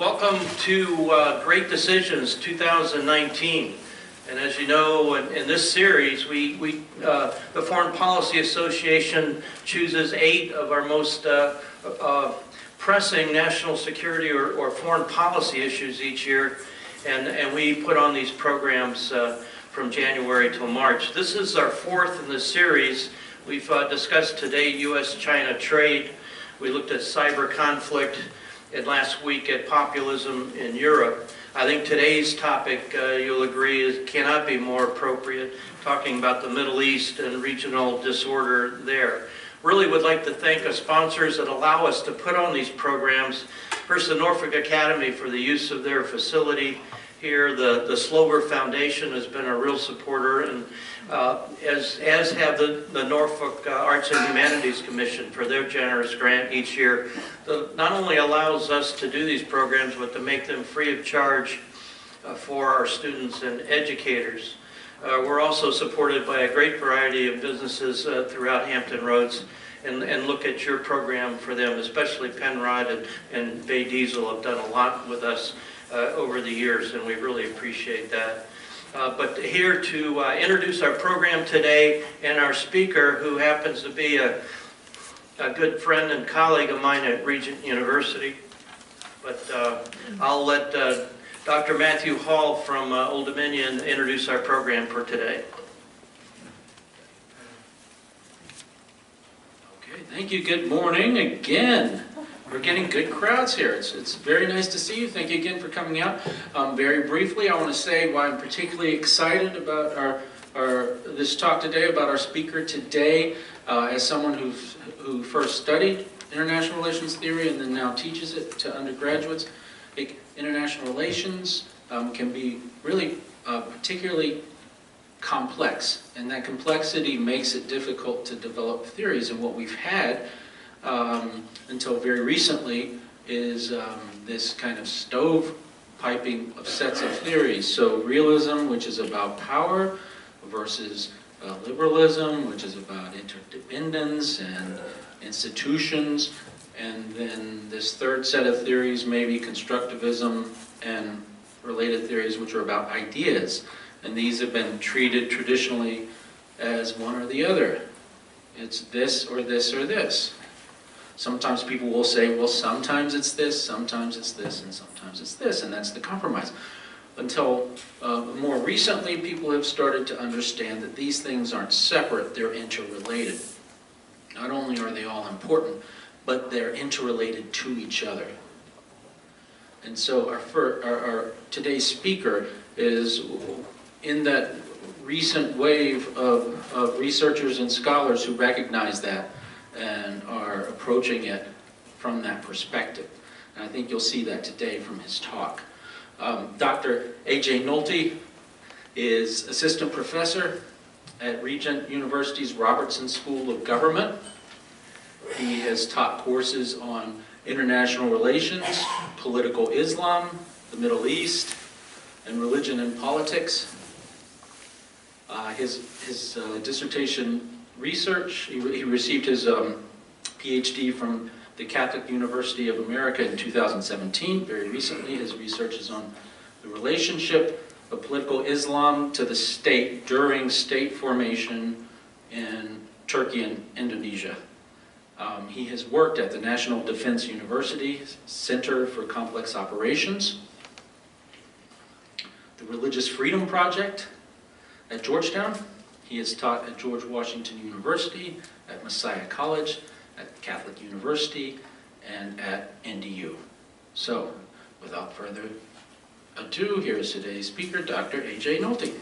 Welcome to Great Decisions 2019. And as you know, in this series, the Foreign Policy Association chooses 8 of our most pressing national security or foreign policy issues each year. And we put on these programs from January till March. This is our 4th in the series. We've discussed today U.S.-China trade. We looked at cyber conflict, and last week at populism in Europe. I think today's topic, you'll agree, cannot be more appropriate, talking about the Middle East and regional disorder there. Really would like to thank the sponsors that allow us to put on these programs. First, the Norfolk Academy for the use of their facility here. The Slover Foundation has been a real supporter, and as have the Norfolk Arts and Humanities Commission for their generous grant each year. That not only allows us to do these programs, but to make them free of charge for our students and educators. We're also supported by a great variety of businesses throughout Hampton Roads, and look at your program for them, especially Penrod and Bay Diesel have done a lot with us over the years, and we really appreciate that. But here to introduce our program today, and our speaker, who happens to be a good friend and colleague of mine at Regent University. But I'll let Dr. Matthew Hall from Old Dominion introduce our program for today. Okay, thank you. Good morning again. We're getting good crowds here. It's very nice to see you. Thank you again for coming out. Very briefly, I want to say why I'm particularly excited about this talk today, about our speaker today, as someone who first studied international relations theory and then now teaches it to undergraduates. International relations can be really particularly complex, and that complexity makes it difficult to develop theories. And what we've had until very recently is this kind of stovepiping of sets of theories. So realism, which is about power, versus liberalism, which is about interdependence and institutions, and then this third set of theories, maybe constructivism and related theories, which are about ideas. And these have been treated traditionally as one or the other. It's this or this or this. Sometimes people will say, well, sometimes it's this, sometimes it's this, and sometimes it's this, and that's the compromise. Until more recently, people have started to understand that these things aren't separate, they're interrelated. Not only are they all important, but they're interrelated to each other. And so our today's speaker is in that recent wave of researchers and scholars who recognize that and are approaching it from that perspective. And I think you'll see that today from his talk. Dr. A.J. Nolte is assistant professor at Regent University's Robertson School of Government. He has taught courses on international relations, political Islam, the Middle East, and religion and politics. His dissertation research, he received his Ph.D. from the Catholic University of America in 2017. Very recently, his research is on the relationship of political Islam to the state during state formation in Turkey and Indonesia. He has worked at the National Defense University Center for Complex Operations, the Religious Freedom Project at Georgetown. He has taught at George Washington University, at Messiah College, at Catholic University, and at NDU. So, without further ado, here is today's speaker, Dr. A.J. Nolte.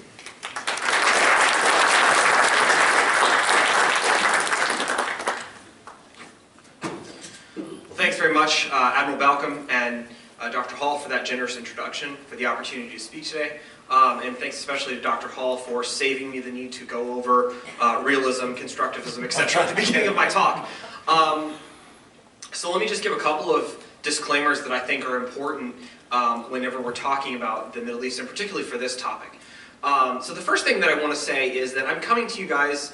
Thanks very much, Admiral Balcom and Dr. Hall, for that generous introduction, for the opportunity to speak today. And thanks especially to Dr. Hall for saving me the need to go over realism, constructivism, etc. at the beginning of my talk. So let me just give a couple of disclaimers that I think are important whenever we're talking about the Middle East, and particularly for this topic. So the first thing that I want to say is that I'm coming to you guys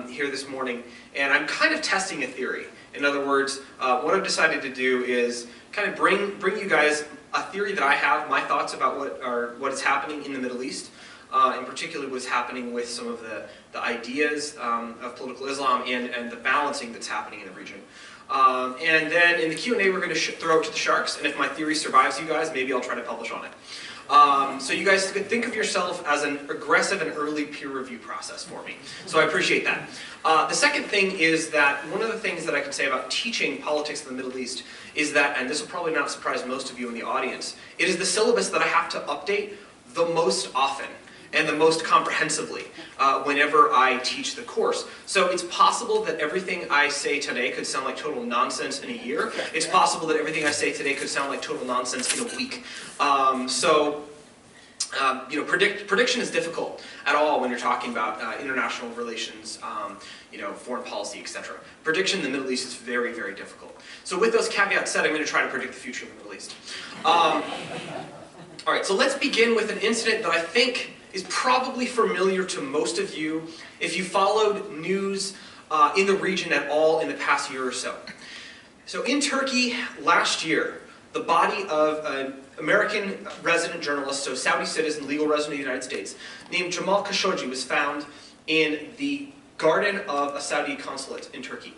here this morning, and I'm kind of testing a theory. In other words, what I've decided to do is kind of bring you guys a theory that I have, my thoughts about what is happening in the Middle East, in particular what's happening with some of the ideas of political Islam and the balancing that's happening in the region. And then in the Q&A, we're going to throw it to the sharks, and if my theory survives you guys, maybe I'll try to publish on it. So you guys could think of yourself as an aggressive and early peer review process for me. So I appreciate that. The second thing is that one of the things that I can say about teaching politics in the Middle East is that, and this will probably not surprise most of you in the audience, it is the syllabus that I have to update the most often and the most comprehensively whenever I teach the course. So it's possible that everything I say today could sound like total nonsense in a year. It's possible that everything I say today could sound like total nonsense in a week. Prediction is difficult at all when you're talking about international relations, foreign policy, etc. Prediction in the Middle East is very, very difficult. So with those caveats said, I'm going to try to predict the future of the Middle East. All right, so let's begin with an incident that I think is probably familiar to most of you if you followed news in the region at all in the past year or so. So in Turkey last year, the body of an American resident journalist, so Saudi citizen, legal resident of the United States, named Jamal Khashoggi was found in the garden of a Saudi consulate in Turkey.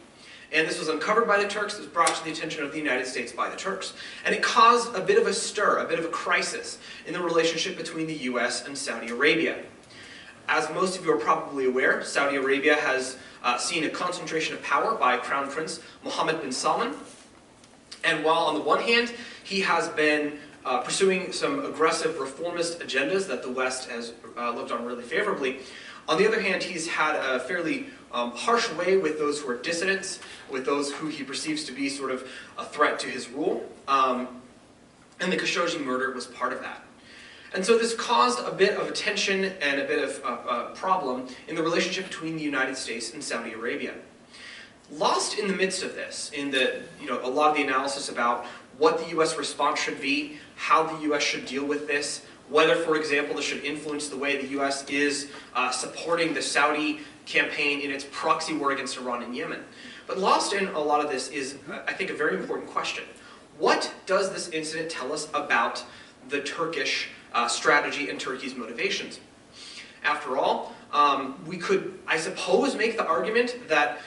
And this was uncovered by the Turks, it was brought to the attention of the United States by the Turks. And it caused a bit of a stir, a bit of a crisis in the relationship between the US and Saudi Arabia. As most of you are probably aware, Saudi Arabia has seen a concentration of power by Crown Prince Mohammed bin Salman. And while on the one hand, he has been pursuing some aggressive reformist agendas that the West has looked on really favorably, on the other hand, he's had a fairly harsh way with those who are dissidents, with those who he perceives to be sort of a threat to his rule. And the Khashoggi murder was part of that. And so this caused a bit of a tension and a bit of a problem in the relationship between the United States and Saudi Arabia. Lost in the midst of this, in a lot of the analysis about what the U.S. response should be, how the U.S. should deal with this, whether, for example, this should influence the way the U.S. is supporting the Saudi campaign in its proxy war against Iran and Yemen. But lost in a lot of this is, I think, a very important question. What does this incident tell us about the Turkish strategy and Turkey's motivations? After all, we could, I suppose, make the argument that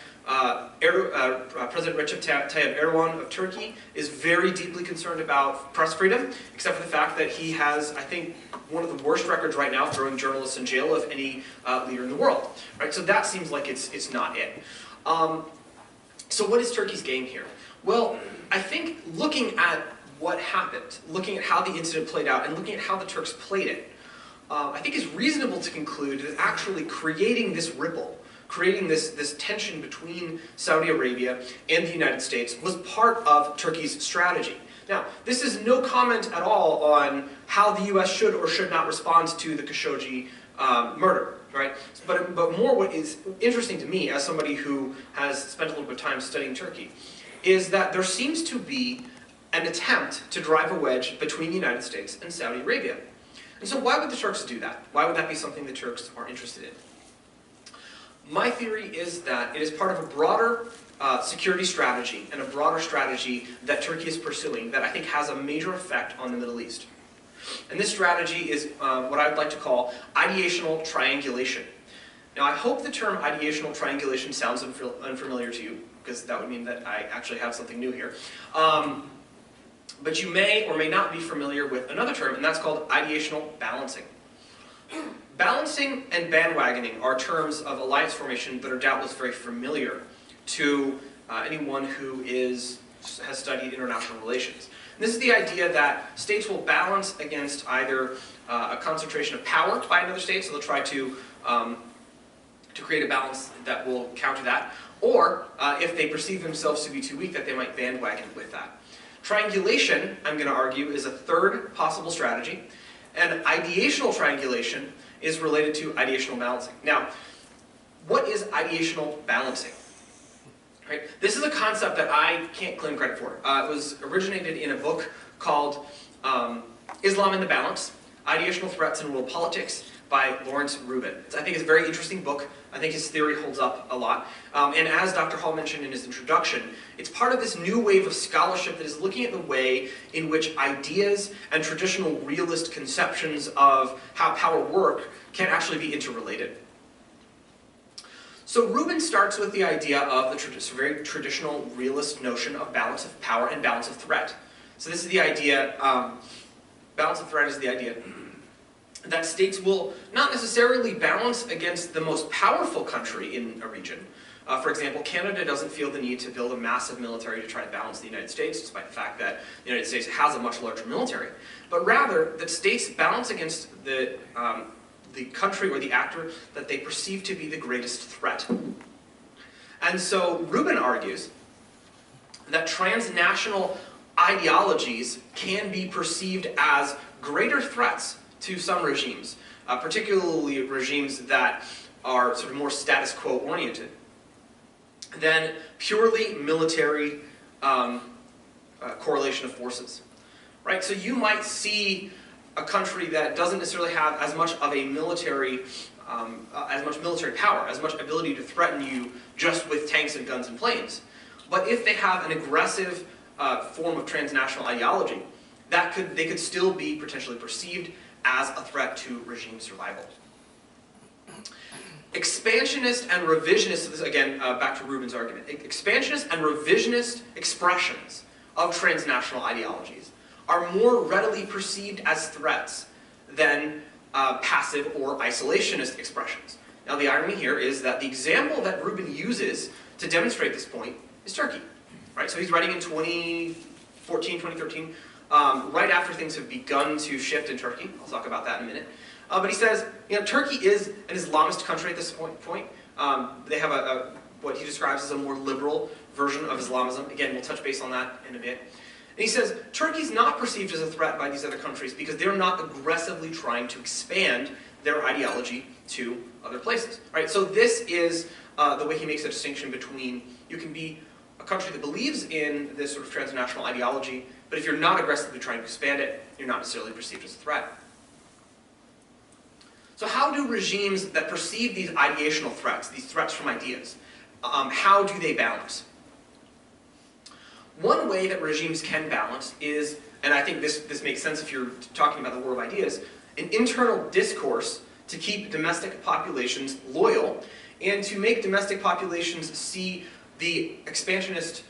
President Recep Tayyip Erdogan of Turkey is very deeply concerned about press freedom, except for the fact that he has, I think, one of the worst records right now throwing journalists in jail of any leader in the world. Right? So that seems like it's not it. So what is Turkey's game here? Well, I think looking at what happened, looking at how the incident played out, and looking at how the Turks played it, I think it's reasonable to conclude that actually creating this ripple, creating this tension between Saudi Arabia and the United States was part of Turkey's strategy. Now, this is no comment at all on how the U.S. should or should not respond to the Khashoggi murder, right? But more what is interesting to me as somebody who has spent a little bit of time studying Turkey is that there seems to be an attempt to drive a wedge between the United States and Saudi Arabia. And so why would the Turks do that? Why would that be something the Turks are interested in? My theory is that it is part of a broader security strategy and a broader strategy that Turkey is pursuing that I think has a major effect on the Middle East. And this strategy is what I would like to call ideational triangulation. Now, I hope the term ideational triangulation sounds unfamiliar to you, because that would mean that I actually have something new here. But you may or may not be familiar with another term, and that's called ideational balancing. Balancing and bandwagoning are terms of alliance formation that are doubtless very familiar to anyone who has studied international relations. And this is the idea that states will balance against either a concentration of power by another state, so they'll try to create a balance that will counter that, or if they perceive themselves to be too weak, that they might bandwagon with that. Triangulation, I'm going to argue, is a third possible strategy, and ideational triangulation is related to ideational balancing. Now, what is ideational balancing? Right? This is a concept that I can't claim credit for. It was originated in a book called Islam in the Balance, Ideational Threats in World Politics by Lawrence Rubin. I think it's a very interesting book. I think his theory holds up a lot. And as Dr. Hall mentioned in his introduction, it's part of this new wave of scholarship that is looking at the way in which ideas and traditional realist conceptions of how power work can actually be interrelated. So Rubin starts with the idea of the very traditional realist notion of balance of power and balance of threat. So this is the idea, balance of threat is the idea that states will not necessarily balance against the most powerful country in a region. For example, Canada doesn't feel the need to build a massive military to try to balance the United States, despite the fact that the United States has a much larger military. But rather, that states balance against the country or the actor that they perceive to be the greatest threat. And so Rubin argues that transnational ideologies can be perceived as greater threats to some regimes, particularly regimes that are sort of more status quo oriented, than purely military correlation of forces. Right? So you might see a country that doesn't necessarily have as much of a military, as much military power, as much ability to threaten you just with tanks and guns and planes. But if they have an aggressive form of transnational ideology, they could still be potentially perceived as a threat to regime survival. Expansionist and revisionist, so this again, back to Rubin's argument, expansionist and revisionist expressions of transnational ideologies are more readily perceived as threats than passive or isolationist expressions. Now the irony here is that the example that Rubin uses to demonstrate this point is Turkey. Right? So he's writing in 2014, 2013, right after things have begun to shift in Turkey. I'll talk about that in a minute. But he says, Turkey is an Islamist country at this point. They have what he describes as a more liberal version of Islamism. Again, we'll touch base on that in a bit. And he says, Turkey's not perceived as a threat by these other countries because they're not aggressively trying to expand their ideology to other places. Right? So this is the way he makes a distinction between you can be a country that believes in this sort of transnational ideology, but if you're not aggressively trying to expand it, you're not necessarily perceived as a threat. So how do regimes that perceive these ideational threats, these threats from ideas, how do they balance? One way that regimes can balance is, and I think this makes sense if you're talking about the war of ideas, an internal discourse to keep domestic populations loyal and to make domestic populations see the expansionist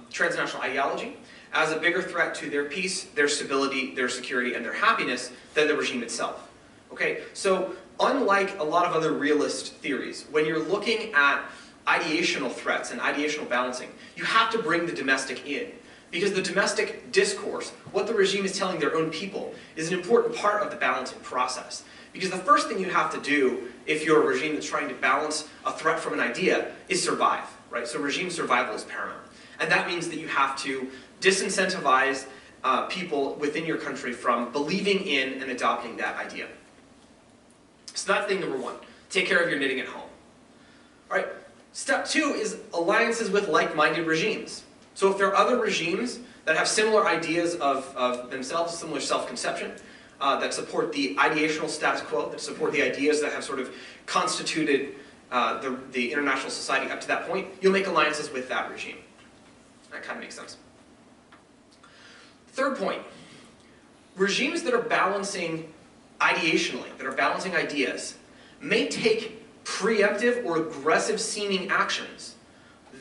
transnational ideology as a bigger threat to their peace, their stability, their security, and their happiness than the regime itself. Okay, so unlike a lot of other realist theories, when you're looking at ideational threats and ideational balancing, you have to bring the domestic in. Because the domestic discourse, what the regime is telling their own people, is an important part of the balancing process. Because the first thing you have to do, if you're a regime that's trying to balance a threat from an idea, is survive. Right? So regime survival is paramount. And that means that you have to disincentivize people within your country from believing in and adopting that idea. So that's thing number one. Take care of your knitting at home. All right. Step two is alliances with like-minded regimes. So if there are other regimes that have similar ideas of themselves, similar self-conception, that support the ideational status quo, that support the ideas that have sort of constituted the international society up to that point, you'll make alliances with that regime. That kind of makes sense. Third point, regimes that are balancing ideationally, that are balancing ideas, may take preemptive or aggressive seeming actions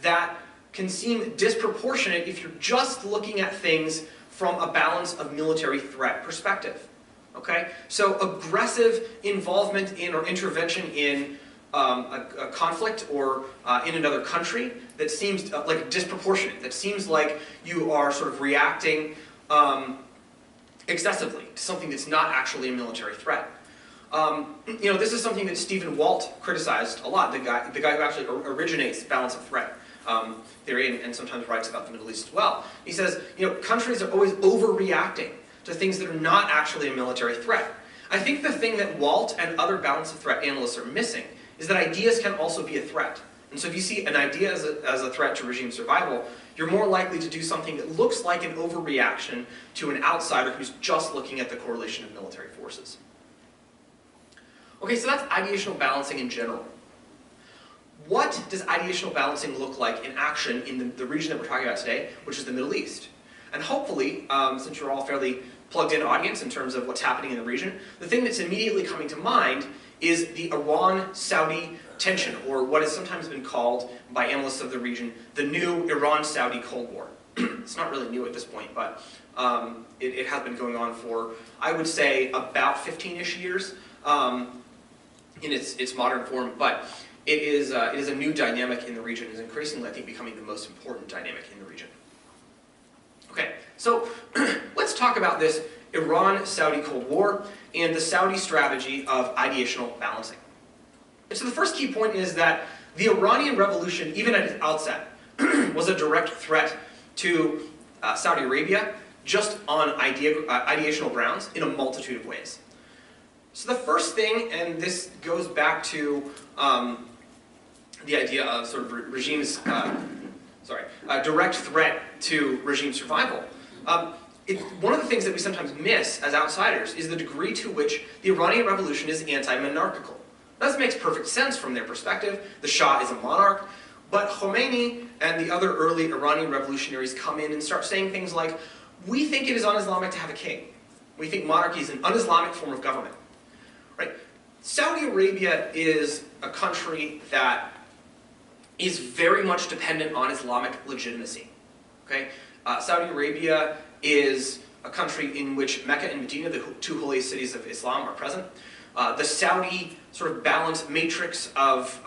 that can seem disproportionate if you're just looking at things from a balance of military threat perspective. Okay? So aggressive involvement in or intervention in a conflict or in another country that seems like disproportionate, that seems like you are sort of reacting excessively to something that's not actually a military threat. This is something that Stephen Walt criticized a lot, the guy who actually originates balance of threat theory and sometimes writes about the Middle East as well. He says, countries are always overreacting to things that are not actually a military threat. I think the thing that Walt and other balance of threat analysts are missing is that ideas can also be a threat. And so if you see an idea as a threat to regime survival, you're more likely to do something that looks like an overreaction to an outsider who's just looking at the correlation of military forces. Okay, so that's ideational balancing in general. What does ideational balancing look like in action in the region that we're talking about today, which is the Middle East? And hopefully, since you're all fairly plugged-in audience in terms of what's happening in the region, the thing that's immediately coming to mind is the Iran-Saudi tension, or what has sometimes been called by analysts of the region, the new Iran-Saudi Cold War. It's not really new at this point, but it has been going on for, I would say, about 15-ish years in its modern form, but it is a new dynamic in the region. It is increasingly, I think, becoming the most important dynamic in the region. Okay, so let's talk about this Iran-Saudi Cold War and the Saudi strategy of ideational balancing. So the first key point is that the Iranian Revolution, even at its outset, was a direct threat to Saudi Arabia just on ideational grounds in a multitude of ways. So the first thing, and this goes back to the idea of sort of regimes, direct threat to regime survival. One of the things that we sometimes miss as outsiders is the degree to which the Iranian Revolution is anti-monarchical. This makes perfect sense from their perspective. The Shah is a monarch, but Khomeini and the other early Iranian revolutionaries come in and start saying things like, we think it is un-Islamic to have a king. We think monarchy is an un-Islamic form of government. Right? Saudi Arabia is a country that is very much dependent on Islamic legitimacy. Okay? Saudi Arabia is a country in which Mecca and Medina, the two holiest cities of Islam, are present. The Saudi sort of balanced matrix of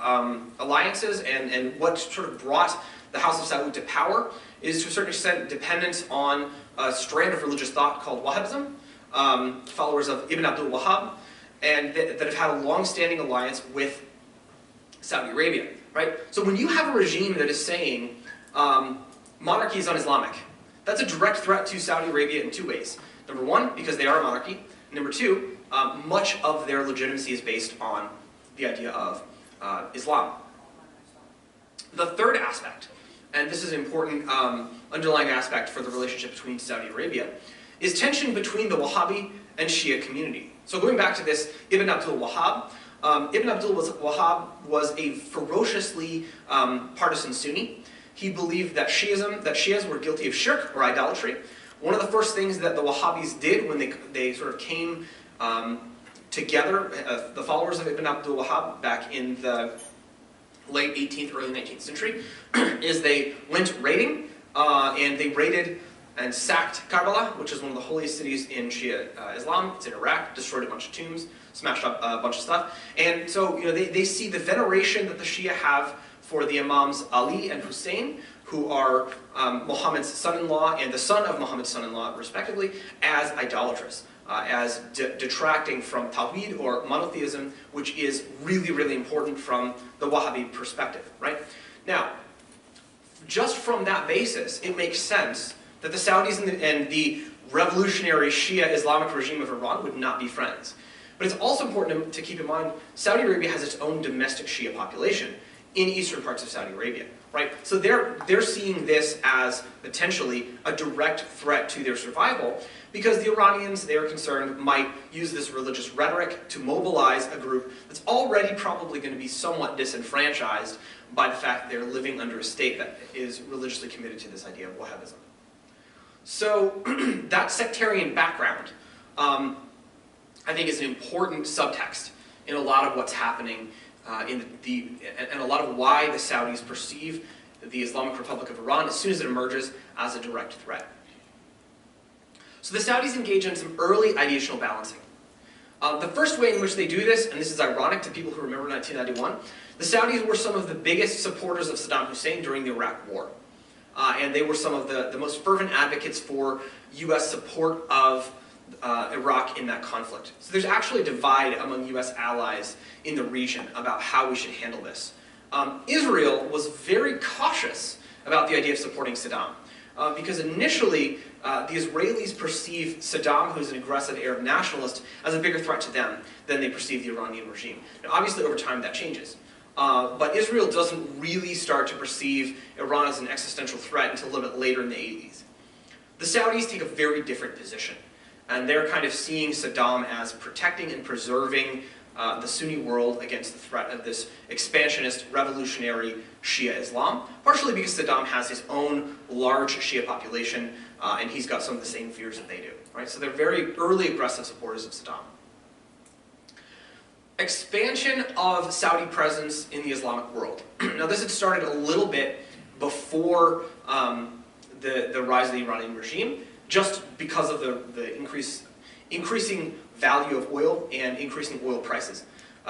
alliances and what sort of brought the House of Saud to power is to a certain extent dependent on a strand of religious thought called Wahhabism, followers of Ibn Abdul Wahhab, and that have had a long-standing alliance with Saudi Arabia. Right? So when you have a regime that is saying monarchy is un-Islamic, that's a direct threat to Saudi Arabia in two ways. Number one, because they are a monarchy. Number two, much of their legitimacy is based on the idea of Islam. The third aspect, and this is an important underlying aspect for the relationship between Saudi Arabia, is tension between the Wahhabi and Shia community. So going back to this Ibn Abdul Wahhab, Ibn Abdul Wahhab was a ferociously partisan Sunni. He believed that Shias were guilty of shirk, or idolatry. One of the first things that the Wahhabis did when they sort of came together, the followers of Ibn Abdul Wahhab back in the late 18th, early 19th century, is they went raiding, and they raided and sacked Karbala, which is one of the holiest cities in Shia Islam. It's in Iraq, destroyed a bunch of tombs, smashed up a bunch of stuff. And so they see the veneration that the Shia have for the Imams Ali and Hussein, who are Muhammad's son-in-law and the son of Muhammad's son-in-law, respectively, as idolatrous, as detracting from Tawhid, or monotheism, which is really, really important from the Wahhabi perspective, right? Now, just from that basis, it makes sense that the Saudis and the revolutionary Shia Islamic regime of Iran would not be friends. But it's also important to keep in mind, Saudi Arabia has its own domestic Shia population in eastern parts of Saudi Arabia, right? So they're seeing this as potentially a direct threat to their survival, because the Iranians, they are concerned, might use this religious rhetoric to mobilize a group that's already probably going to be somewhat disenfranchised by the fact that they're living under a state that is religiously committed to this idea of Wahhabism. So that sectarian background, I think, is an important subtext in a lot of what's happening and a lot of why the Saudis perceive the Islamic Republic of Iran, as soon as it emerges, as a direct threat. So the Saudis engage in some early ideational balancing. The first way in which they do this, and this is ironic to people who remember 1991, the Saudis were some of the biggest supporters of Saddam Hussein during the Iraq War. And they were some of the most fervent advocates for U.S. support of Iraq in that conflict. So there's actually a divide among U.S. allies in the region about how we should handle this. Israel was very cautious about the idea of supporting Saddam, because initially the Israelis perceive Saddam, who's an aggressive Arab nationalist, as a bigger threat to them than they perceive the Iranian regime. Now, obviously, over time that changes. But Israel doesn't really start to perceive Iran as an existential threat until a little bit later in the 80s. The Saudis take a very different position, and they're kind of seeing Saddam as protecting and preserving the Sunni world against the threat of this expansionist, revolutionary Shia Islam, partially because Saddam has his own large Shia population, and he's got some of the same fears that they do. Right? So they're very early aggressive supporters of Saddam. Expansion of Saudi presence in the Islamic world. Now this had started a little bit before the rise of the Iranian regime, just because of the increasing value of oil and increasing oil prices.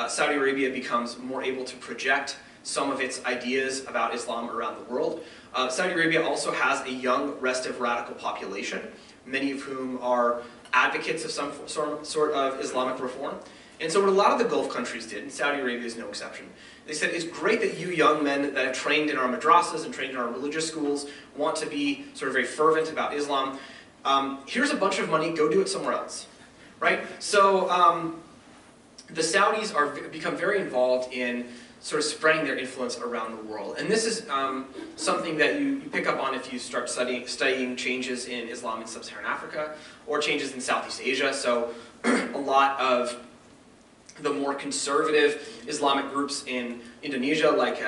Saudi Arabia becomes more able to project some of its ideas about Islam around the world. Saudi Arabia also has a young, restive, radical population, many of whom are advocates of some sort of Islamic reform. And so what a lot of the Gulf countries did, and Saudi Arabia is no exception, they said, it's great that you young men that have trained in our madrasas and trained in our religious schools want to be sort of very fervent about Islam. Here's a bunch of money, go do it somewhere else. Right? So the Saudis become very involved in sort of spreading their influence around the world. And this is something that you pick up on if you start studying changes in Islam in sub-Saharan Africa or changes in Southeast Asia. So a lot of the more conservative Islamic groups in Indonesia, like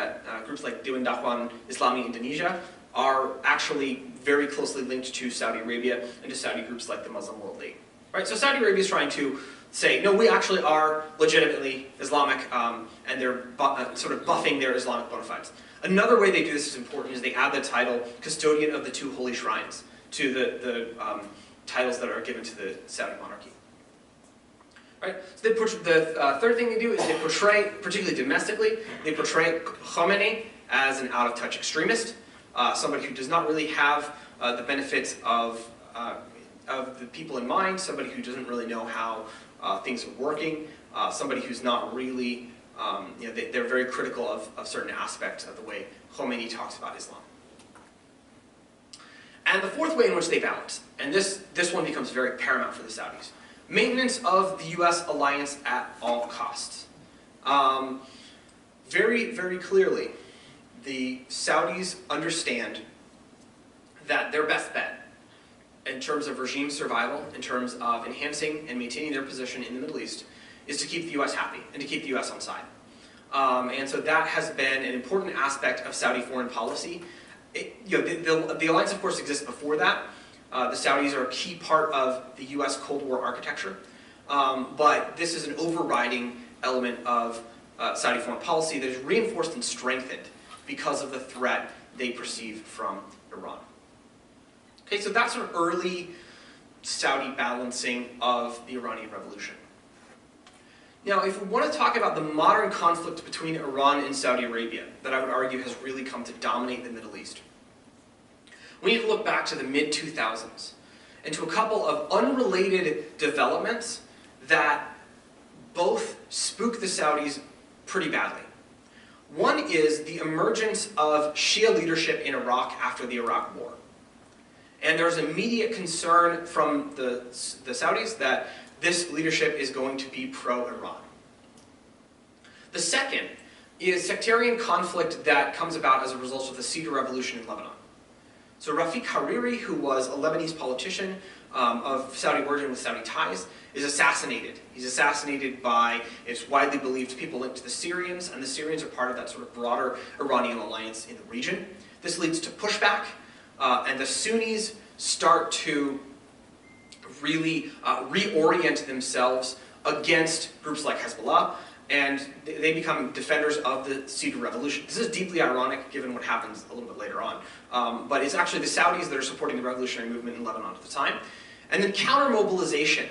groups like Dewan Dakwah Islami Indonesia, are actually very closely linked to Saudi Arabia and to Saudi groups like the Muslim World League. Right? So Saudi Arabia is trying to say, no, we actually are legitimately Islamic, and they're sort of buffing their Islamic bona fides. Another way they do this is important is they add the title custodian of the two holy shrines to the titles that are given to the Saudi monarchy. Right? So the third thing they do is they portray, particularly domestically, they portray Khomeini as an out-of-touch extremist, somebody who does not really have the benefits of the people in mind, somebody who doesn't really know how things are working, somebody who's not really, they're very critical of certain aspects of the way Khomeini talks about Islam. And the fourth way in which they balance, and this one becomes very paramount for the Saudis, maintenance of the US alliance at all costs. Very, very clearly, the Saudis understand that their best bet in terms of regime survival, in terms of enhancing and maintaining their position in the Middle East, is to keep the US happy and to keep the US on side. And so that has been an important aspect of Saudi foreign policy. The alliance, of course, exists before that. The Saudis are a key part of the US Cold War architecture. But this is an overriding element of Saudi foreign policy that is reinforced and strengthened because of the threat they perceive from Iran. Okay, so that's sort of early Saudi balancing of the Iranian Revolution. Now, if we want to talk about the modern conflict between Iran and Saudi Arabia, that I would argue has really come to dominate the Middle East, we need to look back to the mid-2000s and to a couple of unrelated developments that both spook the Saudis pretty badly. One is the emergence of Shia leadership in Iraq after the Iraq War. And there's immediate concern from the Saudis that this leadership is going to be pro-Iran. The second is sectarian conflict that comes about as a result of the Cedar Revolution in Lebanon. So Rafiq Hariri, who was a Lebanese politician of Saudi origin with Saudi ties, is assassinated. He's assassinated by, it's widely believed, people linked to the Syrians, and the Syrians are part of that sort of broader Iranian alliance in the region. This leads to pushback, and the Sunnis start to really reorient themselves against groups like Hezbollah, and they become defenders of the Cedar Revolution. This is deeply ironic given what happens a little bit later on. But it's actually the Saudis that are supporting the revolutionary movement in Lebanon at the time. And then counter-mobilization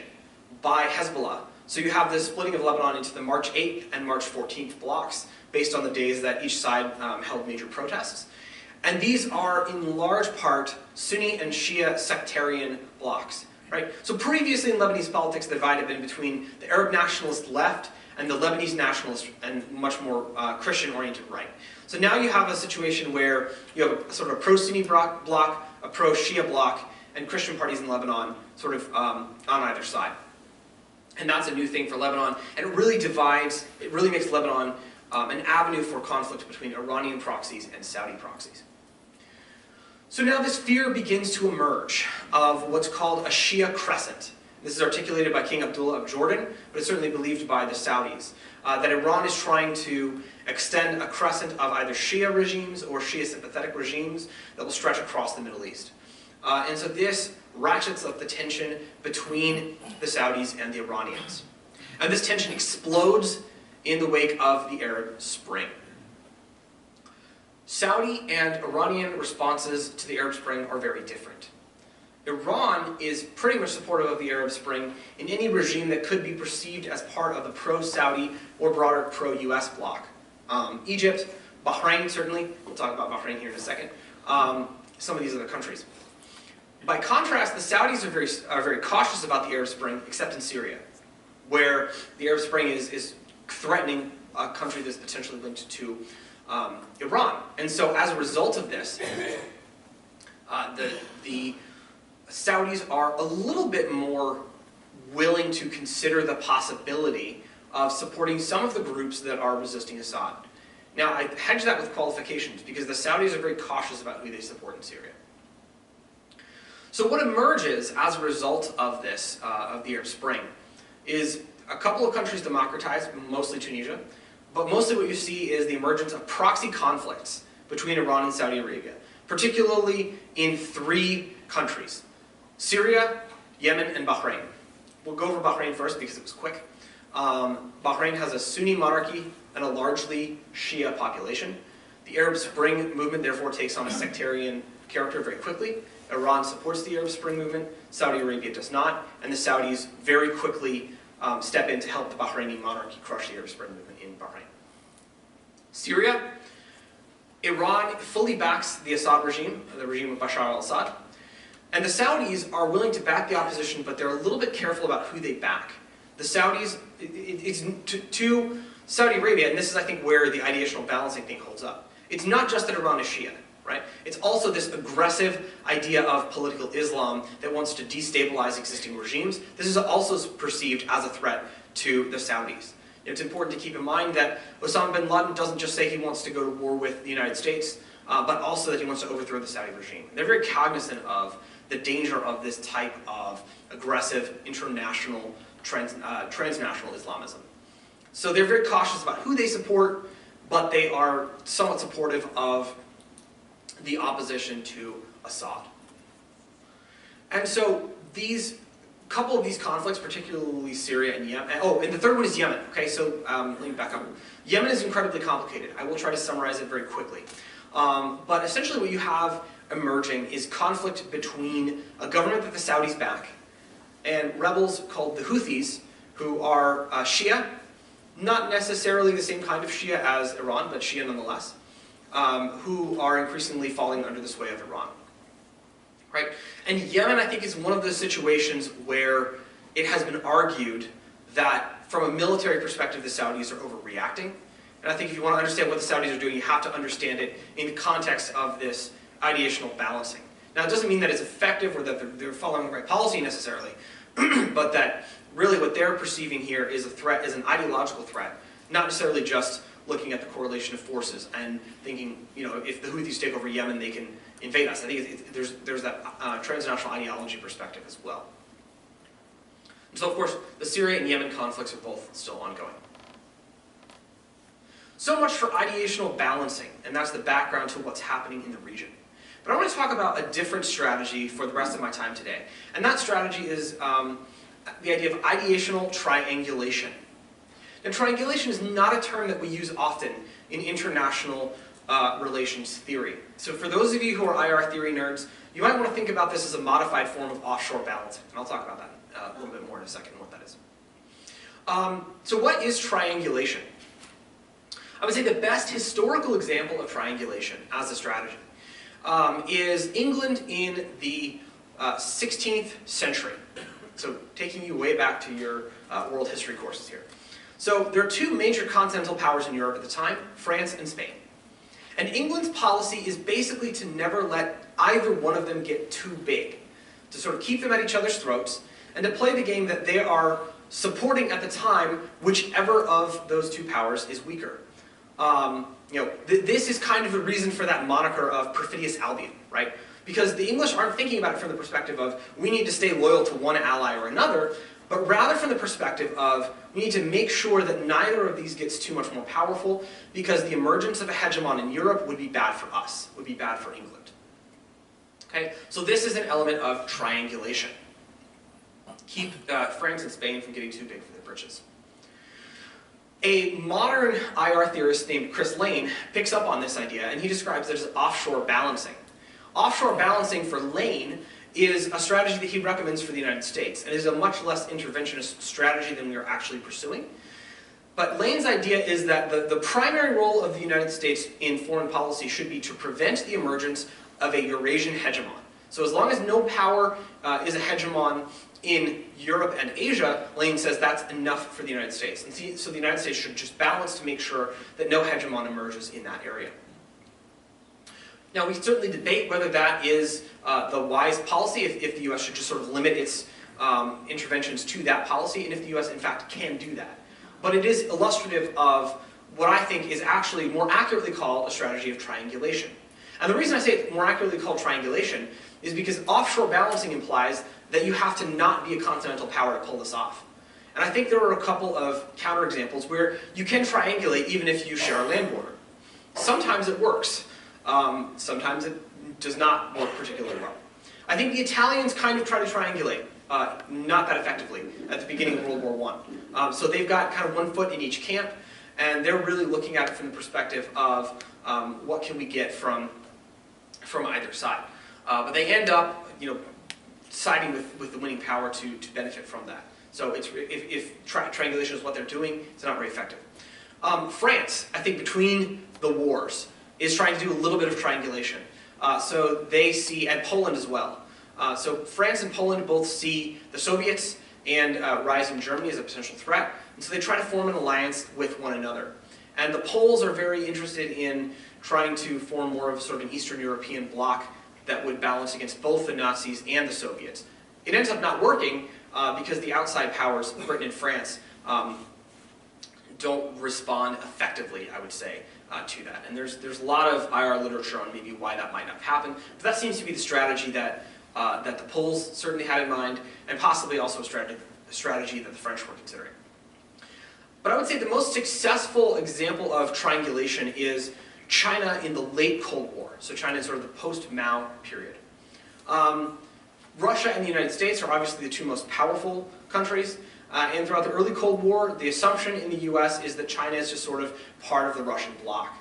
by Hezbollah. So you have this splitting of Lebanon into the March 8th and March 14th blocks based on the days that each side held major protests. And these are in large part Sunni and Shia sectarian blocks. Right? So previously in Lebanese politics, the divide had been between the Arab nationalist left and the Lebanese nationalist and much more Christian-oriented right. So now you have a situation where you have a sort of a pro-Sunni bloc, a pro-Shia bloc, and Christian parties in Lebanon sort of on either side. And that's a new thing for Lebanon, and it really divides, it really makes Lebanon an avenue for conflict between Iranian proxies and Saudi proxies. So now this fear begins to emerge of what's called a Shia crescent. this is articulated by King Abdullah of Jordan, but it's certainly believed by the Saudis, that Iran is trying to extend a crescent of either Shia regimes or Shia sympathetic regimes that will stretch across the Middle East. And so this ratchets up the tension between the Saudis and the Iranians. And this tension explodes in the wake of the Arab Spring. Saudi and Iranian responses to the Arab Spring are very different. Iran is pretty much supportive of the Arab Spring in any regime that could be perceived as part of the pro-Saudi or broader pro-US bloc. Egypt, Bahrain certainly, we'll talk about Bahrain here in a second, some of these other countries. By contrast, the Saudis are very cautious about the Arab Spring, except in Syria, where the Arab Spring is threatening a country that's potentially linked to Iran. And so as a result of this, the Saudis are a little bit more willing to consider the possibility of supporting some of the groups that are resisting Assad. Now, I hedge that with qualifications because the Saudis are very cautious about who they support in Syria. So what emerges as a result of this, of the Arab Spring, is a couple of countries democratized, mostly Tunisia, but mostly what you see is the emergence of proxy conflicts between Iran and Saudi Arabia, particularly in 3 countries: Syria, Yemen, and Bahrain. We'll go over Bahrain first because it was quick. Bahrain has a Sunni monarchy and a largely Shia population. The Arab Spring movement therefore takes on a sectarian character very quickly. Iran supports the Arab Spring movement, Saudi Arabia does not, and the Saudis very quickly step in to help the Bahraini monarchy crush the Arab Spring movement in Bahrain. Syria, Iran fully backs the Assad regime, the regime of Bashar al-Assad, and the Saudis are willing to back the opposition, but they're a little bit careful about who they back. The Saudis, it's to Saudi Arabia, and this is I think where the ideational balancing thing holds up. It's not just that Iran is Shia, right? It's also this aggressive idea of political Islam that wants to destabilize existing regimes. This is also perceived as a threat to the Saudis. It's important to keep in mind that Osama bin Laden doesn't just say he wants to go to war with the United States, but also that he wants to overthrow the Saudi regime. They're very cognizant of the danger of this type of aggressive international transnational Islamism. So they're very cautious about who they support, but they are somewhat supportive of the opposition to Assad. And so these couple of these conflicts, particularly Syria and Yemen, and the third one is Yemen. Okay, so let me back up. Yemen is incredibly complicated. I will try to summarize it very quickly. But essentially what you have emerging is conflict between a government that the Saudis back and rebels called the Houthis, who are Shia, not necessarily the same kind of Shia as Iran, but Shia nonetheless, who are increasingly falling under the sway of Iran. Right? And Yemen, I think, is one of those situations where it has been argued that from a military perspective, the Saudis are overreacting. And I think if you want to understand what the Saudis are doing, you have to understand it in the context of this ideational balancing. Now, it doesn't mean that it's effective or that they're following the right policy necessarily, but that really what they're perceiving here is a threat, is an ideological threat, not necessarily just looking at the correlation of forces and thinking, you know, if the Houthis take over Yemen, they can invade us. I think there's that transnational ideology perspective as well. And so, of course, the Syria and Yemen conflicts are both still ongoing. So much for ideational balancing, and that's the background to what's happening in the region. But I want to talk about a different strategy for the rest of my time today. And that strategy is the idea of ideational triangulation. Now, triangulation is not a term that we use often in international relations theory. So for those of you who are IR theory nerds, you might want to think about this as a modified form of offshore balancing. And I'll talk about that a little bit more in a second, what that is. So what is triangulation? I would say the best historical example of triangulation as a strategy is England in the 16th century. So taking you way back to your world history courses here. So there are 2 major continental powers in Europe at the time, France and Spain. And England's policy is basically to never let either one of them get too big, to sort of keep them at each other's throats, and to play the game that they are supporting at the time whichever of those 2 powers is weaker. This is kind of the reason for that moniker of perfidious Albion, right? Because the English aren't thinking about it from the perspective of we need to stay loyal to one ally or another, but rather from the perspective of we need to make sure that neither of these gets too much more powerful, because the emergence of a hegemon in Europe would be bad for us, would be bad for England. Okay, so this is an element of triangulation. Keep France and Spain from getting too big for their britches. A modern IR theorist named Chris Lane picks up on this idea, and he describes it as offshore balancing. Offshore balancing for Lane is a strategy that he recommends for the United States, and is a much less interventionist strategy than we are actually pursuing. But Lane's idea is that the primary role of the United States in foreign policy should be to prevent the emergence of a Eurasian hegemon. So as long as no power is a hegemon in Europe and Asia, Lane says that's enough for the United States. And so the United States should just balance to make sure that no hegemon emerges in that area. Now, we can certainly debate whether that is the wise policy, if the US should just sort of limit its interventions to that policy, and if the US in fact can do that. But it is illustrative of what I think is actually more accurately called a strategy of triangulation. And the reason I say it's more accurately called triangulation is because offshore balancing implies that you have to not be a continental power to pull this off. And I think there are a couple of counterexamples where you can triangulate even if you share a land border. Sometimes it works. Sometimes it does not work particularly well. I think the Italians kind of try to triangulate, not that effectively, at the beginning of World War I. So they've got kind of one foot in each camp, and they're really looking at it from the perspective of what can we get from either side. But they end up, siding with the winning power to benefit from that. So if triangulation is what they're doing, it's not very effective. France, I think between the wars, is trying to do a little bit of triangulation. So they see, and Poland as well. So France and Poland both see the Soviets and rising Germany as a potential threat, and so they try to form an alliance with one another. And the Poles are very interested in trying to form more of sort of an Eastern European bloc that would balance against both the Nazis and the Soviets. It ends up not working because the outside powers, Britain and France, don't respond effectively, I would say, to that. And there's a lot of IR literature on maybe why that might not happen, but that seems to be the strategy that the Poles certainly had in mind, and possibly also a strategy that the French were considering. But I would say the most successful example of triangulation is China in the late Cold War. So China is sort of the post-Mao period. Russia and the United States are obviously the two most powerful countries. And throughout the early Cold War, the assumption in the US is that China is just sort of part of the Russian bloc.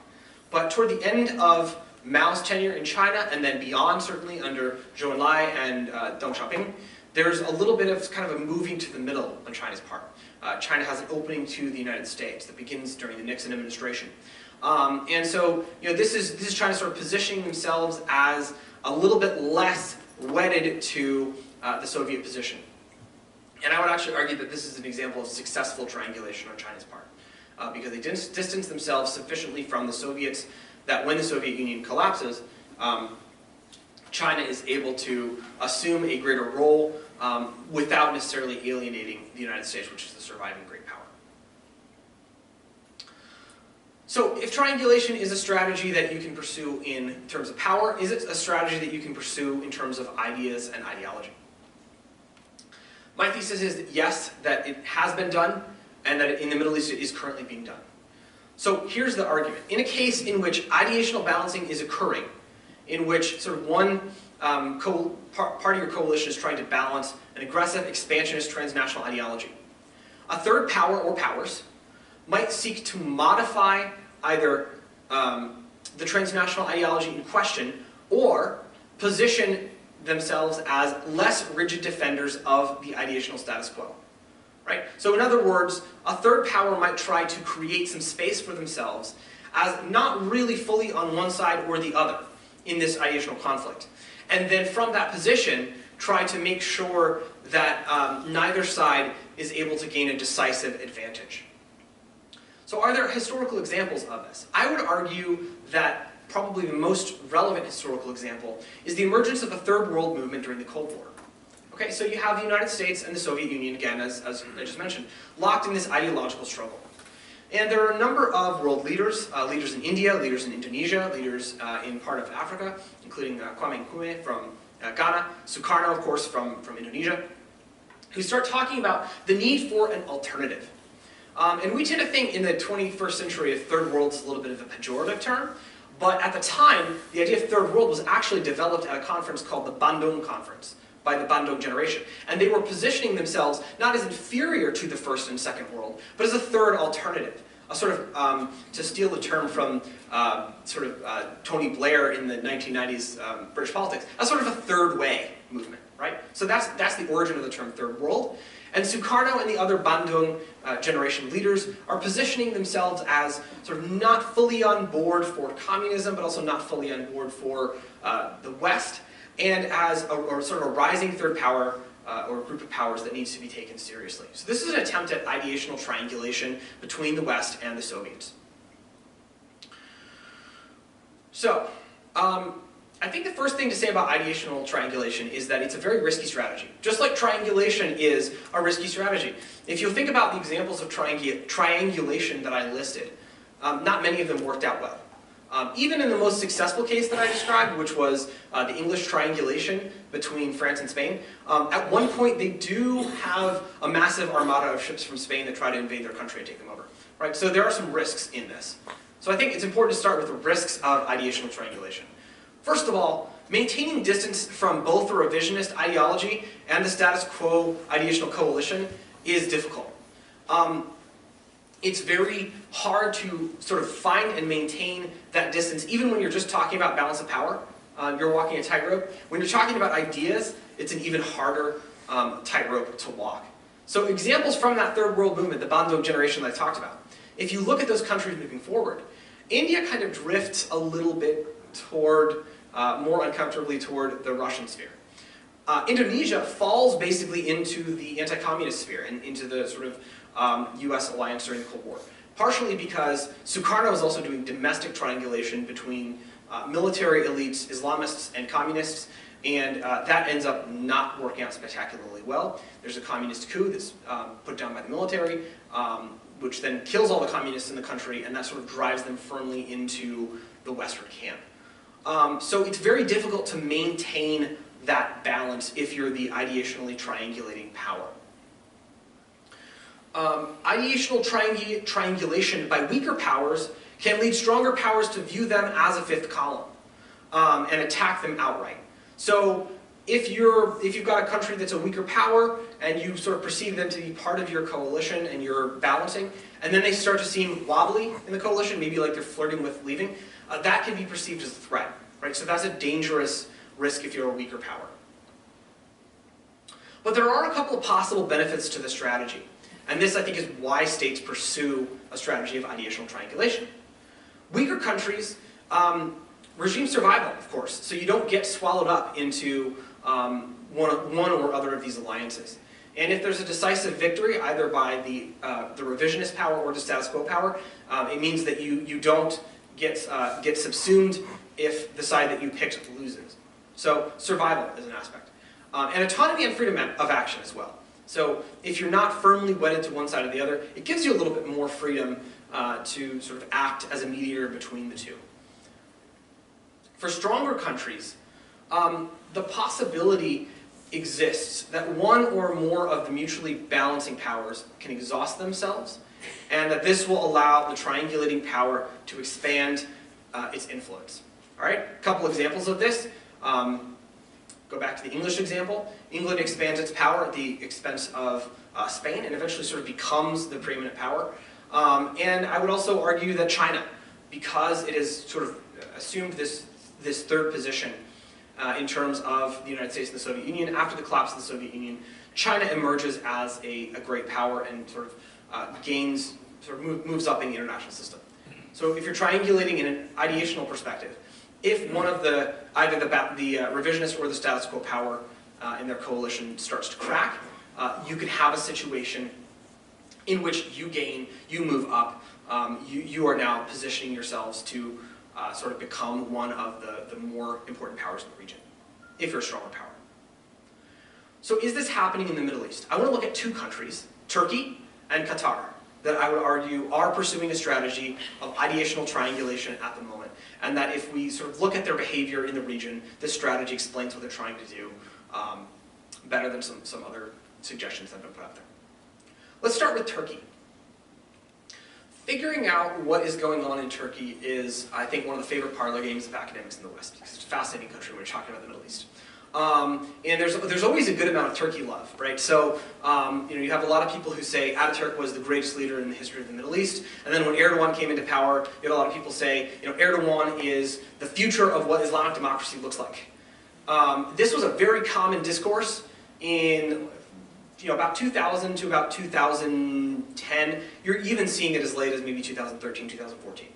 But toward the end of Mao's tenure in China, and then beyond, certainly under Zhou Enlai and Deng Xiaoping, there's a little bit of kind of a moving to the middle on China's part. China has an opening to the United States that begins during the Nixon administration. And so, this is China sort of positioning themselves as a little bit less wedded to the Soviet position. And I would actually argue that this is an example of successful triangulation on China's part, because they distance themselves sufficiently from the Soviets that when the Soviet Union collapses, China is able to assume a greater role without necessarily alienating the United States, which is the surviving great power. So if triangulation is a strategy that you can pursue in terms of power, is it a strategy that you can pursue in terms of ideas and ideology? My thesis is that yes, that it has been done, and that in the Middle East it is currently being done. So here's the argument. In a case in which ideational balancing is occurring, in which sort of one party or coalition is trying to balance an aggressive, expansionist transnational ideology, a third power or powers might seek to modify either the transnational ideology in question or position themselves as less rigid defenders of the ideational status quo. Right? So in other words, a third power might try to create some space for themselves as not really fully on one side or the other in this ideational conflict. And then from that position, try to make sure that neither side is able to gain a decisive advantage. So are there historical examples of this? I would argue that probably the most relevant historical example is the emergence of a third world movement during the Cold War. Okay, so you have the United States and the Soviet Union, again, as I just mentioned, locked in this ideological struggle. And there are a number of world leaders, leaders in India, leaders in Indonesia, leaders in part of Africa, including Kwame Nkrumah from Ghana, Sukarno, of course, from Indonesia, who start talking about the need for an alternative. And we tend to think in the 21st century of third world is a little bit of a pejorative term, but at the time, the idea of third world was actually developed at a conference called the Bandung Conference by the Bandung generation. And they were positioning themselves not as inferior to the first and second world, but as a third alternative. A sort of, to steal the term from Tony Blair in the 1990s British politics, a sort of a third way movement, right? So that's the origin of the term third world. And Sukarno and the other Bandung generation leaders are positioning themselves as sort of not fully on board for communism, but also not fully on board for the West, and as a sort of a rising third power or a group of powers that needs to be taken seriously. So this is an attempt at ideational triangulation between the West and the Soviets. So, I think the first thing to say about ideational triangulation is that it's a very risky strategy. Just like triangulation is a risky strategy. If you think about the examples of triangulation that I listed, not many of them worked out well. Even in the most successful case that I described, which was the English triangulation between France and Spain, at one point they do have a massive armada of ships from Spain that try to invade their country and take them over. Right? So there are some risks in this. So I think it's important to start with the risks of ideational triangulation. First of all, maintaining distance from both the revisionist ideology and the status quo ideational coalition is difficult. It's very hard to sort of find and maintain that distance, even when you're just talking about balance of power. You're walking a tightrope. When you're talking about ideas, it's an even harder tightrope to walk. So examples from that third world movement, the Bandung generation that I talked about, if you look at those countries moving forward, India kind of drifts a little bit toward, more uncomfortably toward the Russian sphere. Indonesia falls basically into the anti-communist sphere and into the sort of US alliance during the Cold War. Partially because Sukarno is also doing domestic triangulation between military elites, Islamists, and communists, and that ends up not working out spectacularly well. There's a communist coup that's put down by the military, which then kills all the communists in the country, and that sort of drives them firmly into the Western camp. So it's very difficult to maintain that balance if you're the ideationally triangulating power. Ideational triangulation by weaker powers can lead stronger powers to view them as a fifth column and attack them outright. So if you've got a country that's a weaker power and you sort of perceive them to be part of your coalition and you're balancing, and then they start to seem wobbly in the coalition, maybe like they're flirting with leaving, that can be perceived as a threat, right? So that's a dangerous risk if you're a weaker power. But there are a couple of possible benefits to the strategy. And this, I think, is why states pursue a strategy of ideational triangulation. Weaker countries, regime survival, of course, so you don't get swallowed up into one or other of these alliances. And if there's a decisive victory, either by the revisionist power or the status quo power, it means that you don't get subsumed if the side that you picked loses. So survival is an aspect. And autonomy and freedom of action as well. So if you're not firmly wedded to one side or the other, it gives you a little bit more freedom to sort of act as a mediator between the two. For stronger countries, the possibility exists that one or more of the mutually balancing powers can exhaust themselves, and that this will allow the triangulating power to expand its influence. All right, a couple examples of this. Go back to the English example. England expands its power at the expense of Spain and eventually sort of becomes the preeminent power. And I would also argue that China, because it has sort of assumed this third position in terms of the United States and the Soviet Union, after the collapse of the Soviet Union, China emerges as a great power and sort of moves up in the international system. So if you're triangulating in an ideational perspective, if one of either the revisionist or the status quo power in their coalition starts to crack, you could have a situation in which you gain, you move up, you are now positioning yourselves to sort of become one of the more important powers in the region, if you're a stronger power. So is this happening in the Middle East? I want to look at two countries, Turkey and Qatar. that I would argue are pursuing a strategy of ideational triangulation at the moment, and that if we sort of look at their behavior in the region, this strategy explains what they're trying to do better than some other suggestions that have been put out there. Let's start with Turkey. Figuring out what is going on in Turkey is, I think, one of the favorite parlor games of academics in the West, because it's a fascinating country when we're talking about the Middle East. And there's always a good amount of Turkey love, right? So, you have a lot of people who say Ataturk was the greatest leader in the history of the Middle East, and then when Erdogan came into power, you had a lot of people say, Erdogan is the future of what Islamic democracy looks like. This was a very common discourse in about 2000 to about 2010. You're even seeing it as late as maybe 2013, 2014.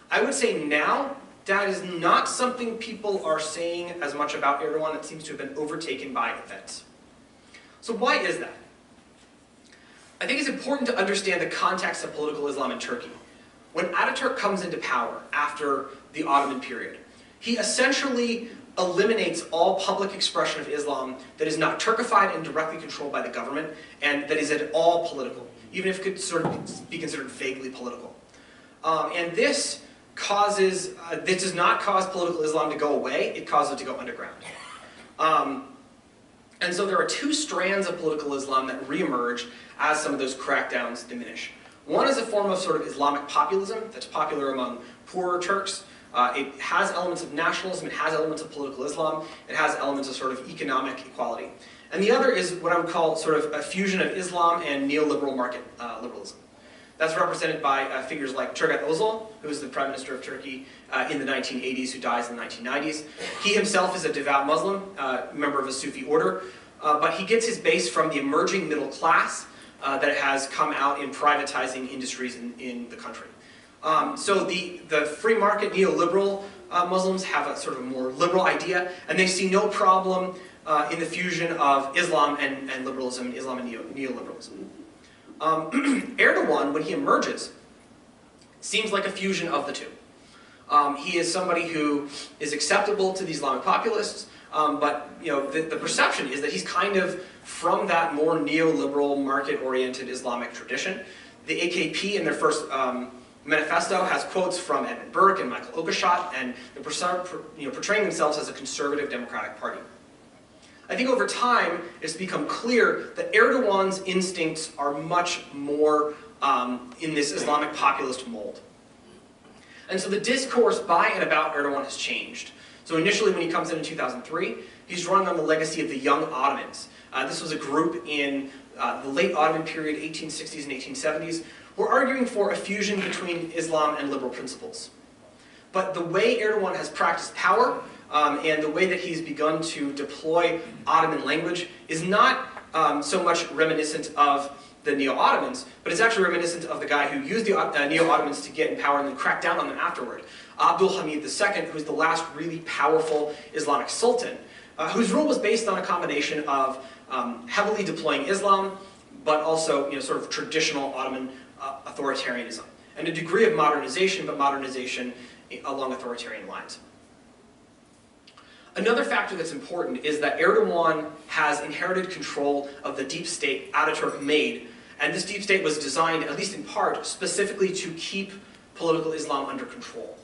I would say now, that is not something people are saying as much about Erdogan. It seems to have been overtaken by events. So why is that? I think it's important to understand the context of political Islam in Turkey. When Ataturk comes into power after the Ottoman period, he essentially eliminates all public expression of Islam that is not Turkified and directly controlled by the government, and that is at all political, even if it could sort of be considered vaguely political. And this does not cause political Islam to go away, it causes it to go underground. And so there are two strands of political Islam that reemerge as some of those crackdowns diminish. One is a form of sort of Islamic populism that's popular among poorer Turks. It has elements of nationalism, it has elements of political Islam, it has elements of sort of economic equality. And the other is what I would call sort of a fusion of Islam and neoliberal market liberalism. That's represented by figures like Turgut Özal, who is the Prime Minister of Turkey in the 1980s, who dies in the 1990s. He himself is a devout Muslim, member of a Sufi order, but he gets his base from the emerging middle class that has come out in privatizing industries in the country. So the free market neoliberal Muslims have a sort of more liberal idea, and they see no problem in the fusion of Islam and liberalism, Islam and neoliberalism. Erdogan, when he emerges, seems like a fusion of the two. He is somebody who is acceptable to the Islamic populists, but the perception is that he's kind of from that more neoliberal, market-oriented Islamic tradition. The AKP in their first manifesto has quotes from Edmund Burke and Michael Oakeshott, and they're portraying themselves as a conservative democratic party. I think over time, it's become clear that Erdogan's instincts are much more in this Islamic populist mold. And so the discourse by and about Erdogan has changed. So initially when he comes in 2003, he's drawing on the legacy of the Young Ottomans. This was a group in the late Ottoman period, 1860s and 1870s, who are arguing for a fusion between Islam and liberal principles. But the way Erdogan has practiced power, and the way that he's begun to deploy Ottoman language is not so much reminiscent of the Neo-Ottomans, but it's actually reminiscent of the guy who used the Neo-Ottomans to get in power and then crack down on them afterward. Abdul Hamid II, who's the last really powerful Islamic sultan, whose rule was based on a combination of heavily deploying Islam, but also sort of traditional Ottoman authoritarianism, and a degree of modernization, but modernization along authoritarian lines. Another factor that's important is that Erdogan has inherited control of the deep state Ataturk made, and this deep state was designed, at least in part, specifically to keep political Islam under control.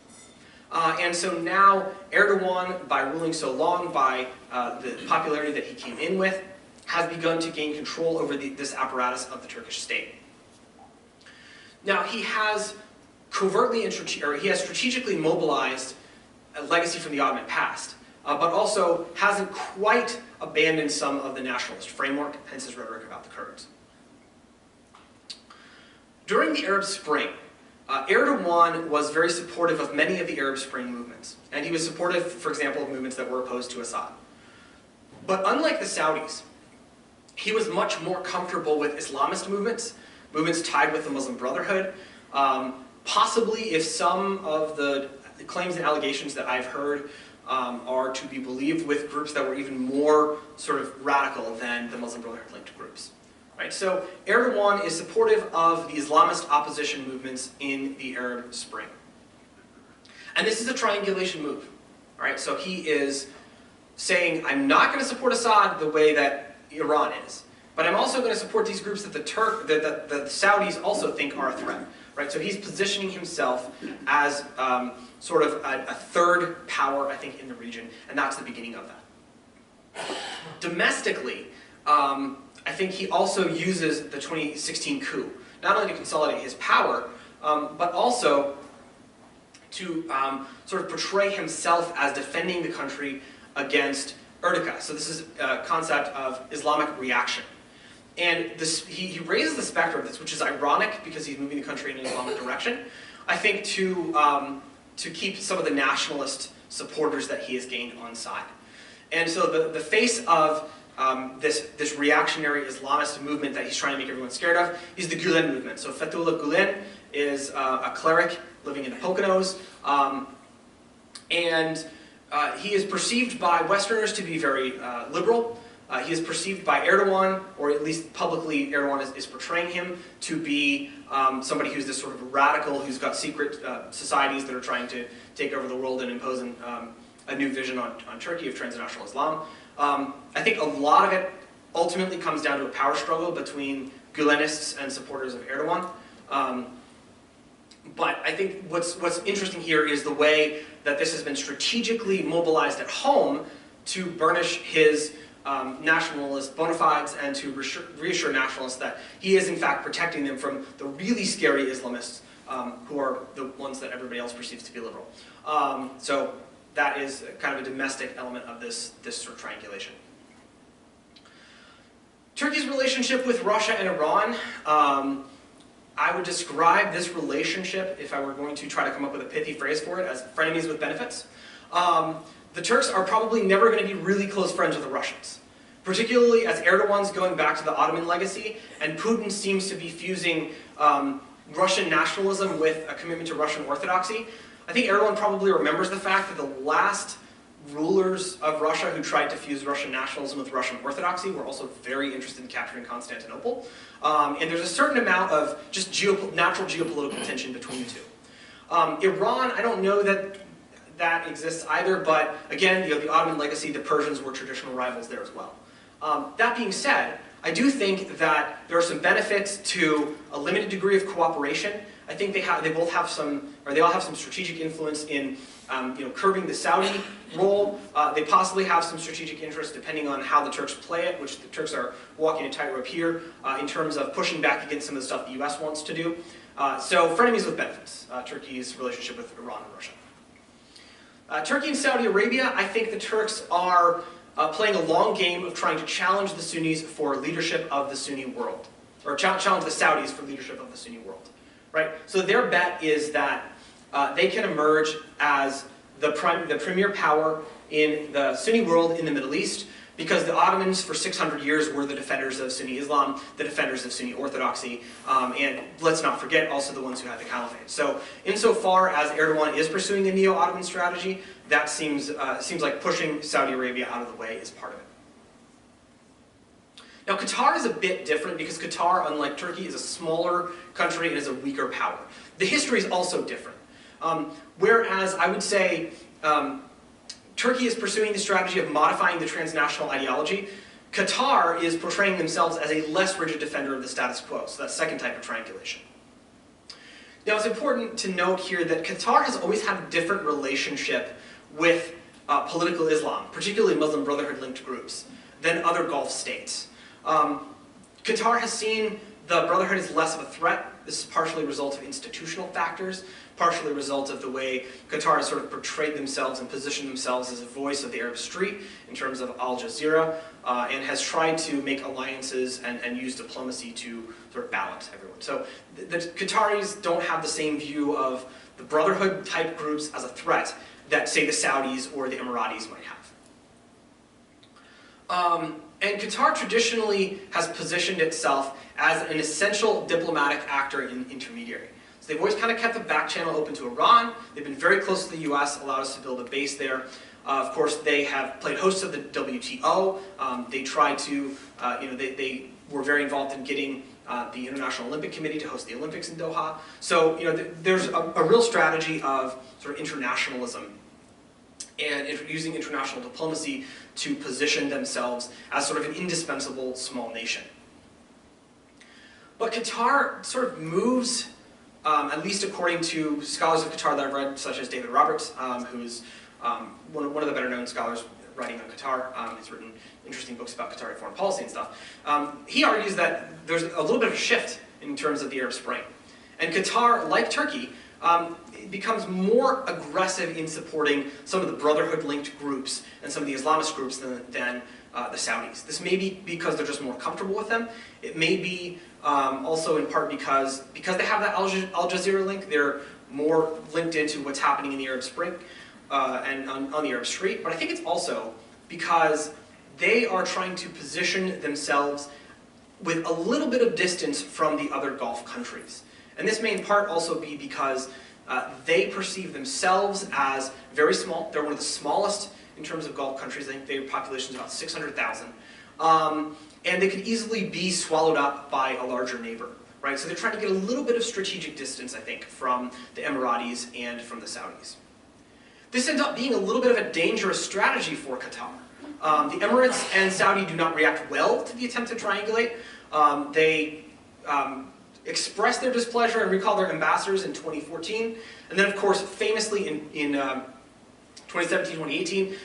And so now Erdogan, by ruling so long, by the popularity that he came in with, has begun to gain control over this apparatus of the Turkish state. Now he has covertly and he has strategically mobilized a legacy from the Ottoman past, but also hasn't quite abandoned some of the nationalist framework, hence his rhetoric about the Kurds. During the Arab Spring, Erdogan was very supportive of many of the Arab Spring movements, and he was supportive, for example, of movements that were opposed to Assad. But unlike the Saudis, he was much more comfortable with Islamist movements, movements tied with the Muslim Brotherhood. Possibly, if some of the claims and allegations that I've heard are to be believed, with groups that were even more sort of radical than the Muslim Brotherhood-linked groups. Right? So Erdogan is supportive of the Islamist opposition movements in the Arab Spring. And this is a triangulation move. Right? So he is saying, I'm not going to support Assad the way that Iran is. But I'm also going to support these groups that the Saudis also think are a threat. Right? So he's positioning himself as sort of a third power, I think, in the region, and that's the beginning of that. Domestically, I think he also uses the 2016 coup, not only to consolidate his power, but also to sort of portray himself as defending the country against Erdogan. So this is a concept of Islamic reaction. And he raises the specter of this, which is ironic because he's moving the country in an Islamic direction, I think to keep some of the nationalist supporters that he has gained on side. And so the face of this reactionary Islamist movement that he's trying to make everyone scared of is the Gulen movement. So Fethullah Gulen is a cleric living in the Poconos, and he is perceived by Westerners to be very liberal. He is perceived by Erdogan, or at least publicly Erdogan is portraying him to be somebody who's this sort of radical, who's got secret societies that are trying to take over the world and impose a new vision on Turkey of transnational Islam. I think a lot of it ultimately comes down to a power struggle between Gulenists and supporters of Erdogan. But I think what's interesting here is the way that this has been strategically mobilized at home to burnish his nationalist bona fides and to reassure nationalists that he is in fact protecting them from the really scary Islamists who are the ones that everybody else perceives to be liberal. So that is kind of a domestic element of this sort of triangulation. Turkey's relationship with Russia and Iran, I would describe this relationship, if I were going to try to come up with a pithy phrase for it, as frenemies with benefits. The Turks are probably never going to be really close friends with the Russians, particularly as Erdogan's going back to the Ottoman legacy, and Putin seems to be fusing Russian nationalism with a commitment to Russian orthodoxy. I think Erdogan probably remembers the fact that the last rulers of Russia who tried to fuse Russian nationalism with Russian orthodoxy were also very interested in capturing Constantinople. And there's a certain amount of just natural geopolitical tension between the two. Iran, I don't know that exists either, but again, the Ottoman legacy, the Persians were traditional rivals there as well. That being said, I do think that there are some benefits to a limited degree of cooperation. I think they all have some strategic influence in curbing the Saudi role. They possibly have some strategic interest, depending on how the Turks play it, which the Turks are walking a tightrope here, in terms of pushing back against some of the stuff the US wants to do. So frenemies with benefits, Turkey's relationship with Iran and Russia. Turkey and Saudi Arabia, I think the Turks are playing a long game of trying to challenge the Sunnis for leadership of the Sunni world, or challenge the Saudis for leadership of the Sunni world, right? So their bet is that they can emerge as the premier power in the Sunni world in the Middle East, because the Ottomans for 600 years were the defenders of Sunni Islam, the defenders of Sunni orthodoxy, and let's not forget also the ones who had the caliphate. So insofar as Erdogan is pursuing a neo-Ottoman strategy, that seems like pushing Saudi Arabia out of the way is part of it. Now Qatar is a bit different because Qatar, unlike Turkey, is a smaller country and is a weaker power. The history is also different. Whereas I would say Turkey is pursuing the strategy of modifying the transnational ideology, Qatar is portraying themselves as a less rigid defender of the status quo, so that second type of triangulation. Now it's important to note here that Qatar has always had a different relationship with political Islam, particularly Muslim Brotherhood-linked groups, than other Gulf states. Qatar has seen the Brotherhood as less of a threat. This is partially a result of institutional factors, partially a result of the way Qatar has sort of portrayed themselves and positioned themselves as a voice of the Arab street in terms of Al Jazeera, and has tried to make alliances and use diplomacy to sort of balance everyone. So the Qataris don't have the same view of the Brotherhood-type groups as a threat that, say, the Saudis or the Emiratis might have. And Qatar traditionally has positioned itself as an essential diplomatic actor and intermediary. So they've always kind of kept the back channel open to Iran. They've been very close to the US, allowed us to build a base there. Of course, they have played host of the WTO. They tried to, they were very involved in getting the International Olympic Committee to host the Olympics in Doha. So, there's a real strategy of sort of internationalism and using international diplomacy to position themselves as sort of an indispensable small nation. But Qatar sort of moves, at least according to scholars of Qatar that I've read, such as David Roberts, who's one of the better known scholars writing on Qatar. He's written interesting books about Qatari foreign policy and stuff. He argues that there's a little bit of a shift in terms of the Arab Spring. And Qatar, like Turkey, becomes more aggressive in supporting some of the Brotherhood-linked groups and some of the Islamist groups than the Saudis. This may be because they're just more comfortable with them. It may be also in part because they have that Al Jazeera link, they're more linked into what's happening in the Arab Spring and on the Arab Street. But I think it's also because they are trying to position themselves with a little bit of distance from the other Gulf countries. And this may in part also be because they perceive themselves as very small. They're one of the smallest in terms of Gulf countries. I think their population is about 600,000. And they could easily be swallowed up by a larger neighbor, right? So they're trying to get a little bit of strategic distance, I think, from the Emiratis and from the Saudis. This ends up being a little bit of a dangerous strategy for Qatar. The Emirates and Saudi do not react well to the attempt to triangulate. They express their displeasure and recall their ambassadors in 2014. And then, of course, famously in 2017, 2018,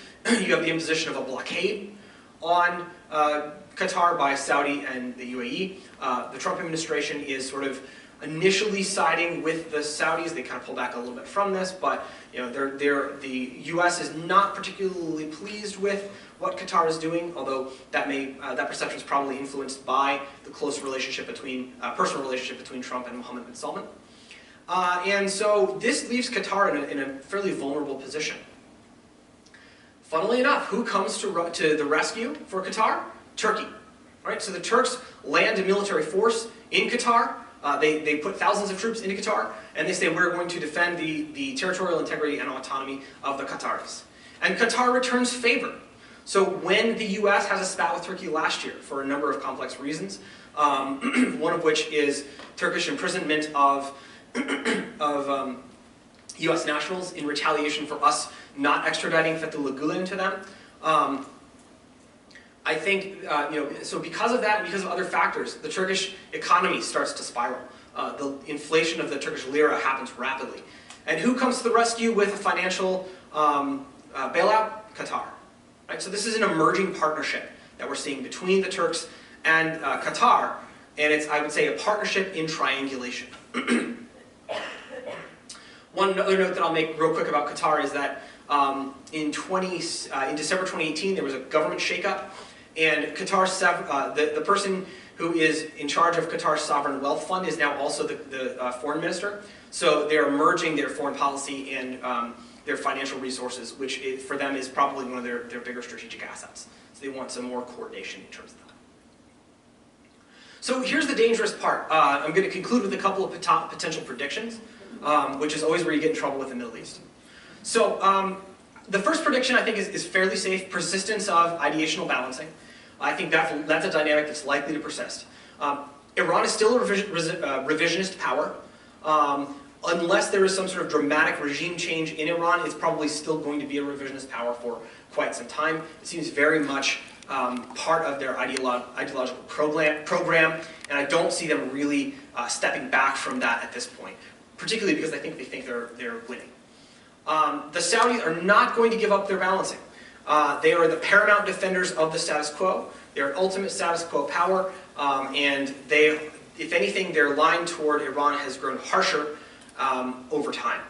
you have the imposition of a blockade on Qatar by Saudi and the UAE. The Trump administration is sort of initially siding with the Saudis. They kind of pull back a little bit from this, but the U.S. is not particularly pleased with what Qatar is doing, although that perception is probably influenced by the close relationship personal relationship between Trump and Mohammed bin Salman. And so this leaves Qatar in a fairly vulnerable position. Funnily enough, who comes to the rescue for Qatar? Turkey. Right? So the Turks land a military force in Qatar. They put thousands of troops into Qatar, and they say, we're going to defend the territorial integrity and autonomy of the Qataris. And Qatar returns favor. So when the US has a spat with Turkey last year for a number of complex reasons, one of which is Turkish imprisonment of US nationals in retaliation for us not extraditing Fethullah Gulen to them, I think, so because of that and because of other factors, the Turkish economy starts to spiral. The inflation of the Turkish lira happens rapidly. And who comes to the rescue with a financial bailout? Qatar. Right? So this is an emerging partnership that we're seeing between the Turks and Qatar, and it's, I would say, a partnership in triangulation. One other note that I'll make real quick about Qatar is that in December 2018, there was a government shakeup, and Qatar's the person who is in charge of Qatar's sovereign wealth fund is now also the foreign minister. So they're merging their foreign policy and their financial resources, which for them is probably one of their bigger strategic assets. So they want some more coordination in terms of that. So here's the dangerous part. I'm going to conclude with a couple of potential predictions, which is always where you get in trouble with the Middle East. So the first prediction, I think, is fairly safe: persistence of ideational balancing. I think that's a dynamic that's likely to persist. Iran is still a revisionist power. Unless there is some sort of dramatic regime change in Iran, it's probably still going to be a revisionist power for quite some time. It seems very much part of their ideological program, and I don't see them really stepping back from that at this point, particularly because I think they think they're winning. The Saudis are not going to give up their balancing. They are the paramount defenders of the status quo. They're an ultimate status quo power, and they, if anything, their line toward Iran has grown harsher over time.